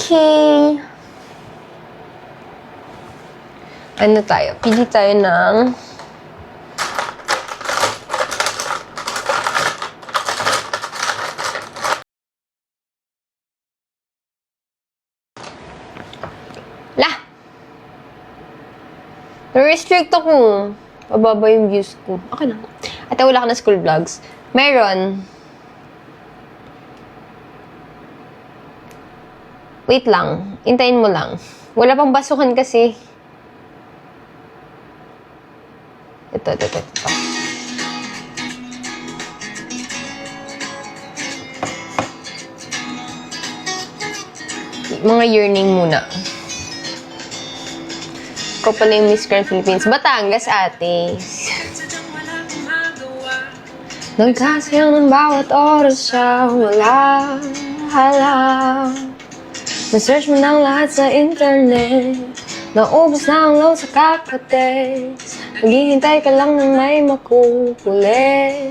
Okay. Ano tayo? Pili tayo ng... Na-restrict ako. Mababa yung views ko. Okay na. At wala ka na school vlogs. Meron. Wait lang. Hintayin mo lang. Wala pang basukan kasi. Ito. Mga yearning muna. Ikaw pala yung Miss Grand Philippines. Batangas, ate. Nagkasayang ng bawat oras siya. Wala. Na-search mo ng lahat sa internet. Naubos na ang load sa kakatext. Maghihintay ka lang ng may makukulit.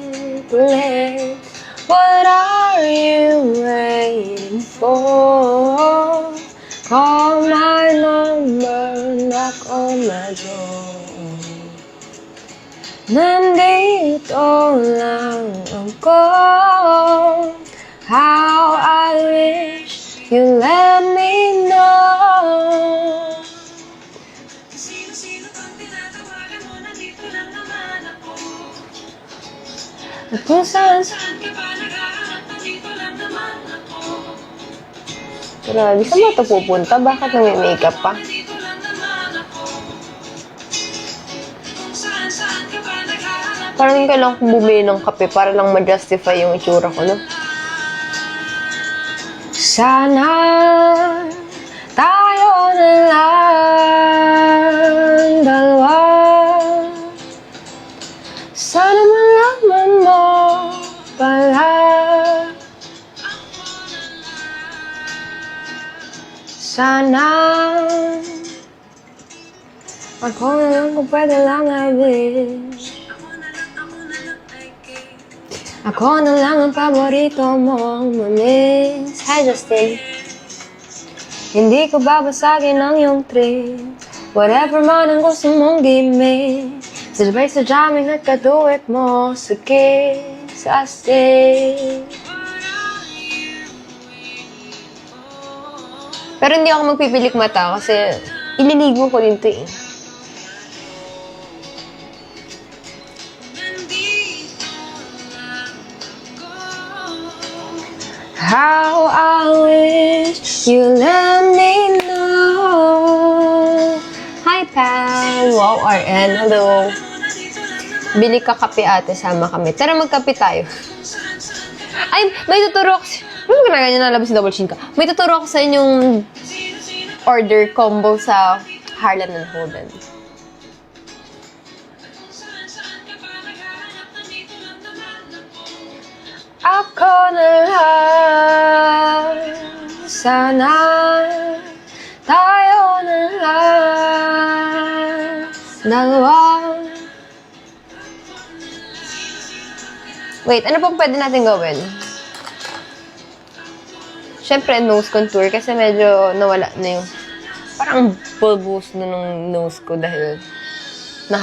What are you waiting for? Call my number, knock on my door. Nandito lang ako. How I wish you let me know. Sino bang tinatawagan mo? Nandito lang naman ako. At kung saan ka pa naghahanap, nandito lang naman ako. Grabe, saan ba ito pupunta? Bakit nami-makeup pa? Parang kailangan kong bumili ng kape para lang ma-justify yung itsura ko, no? Sana tayo na lang dalawa. Sana malaman mo pala. Sana ako na lang kung pwede lang I wish. Ako na lang ang paborito mong mamiss. Hi Justin. Hindi ko babasagin ang iyong trip. Whatever man ang gusto mong gimmick. Sabay sa jamming at kaduet mo. Sige, sa astig. Pero hindi ako magpipilik mata kasi ililigo ko din ito eh. How I wish you let me know. Hi Pam! Wow, RN. Hello. Bili ka kape ate, sama kami. Tara magkape tayo. Ay, may tuturo ako. Ano ba ganyan nalabas si Double Chin ka? May tuturo ako sa inyong order combo sa Harlan and Holden. Ako na lang, sana tayo na lang dalawa. Wait, ano pong pwede natin gawin? Siyempre, nose contour kasi medyo nawala na yung parang bulbous na nung nose ko dahil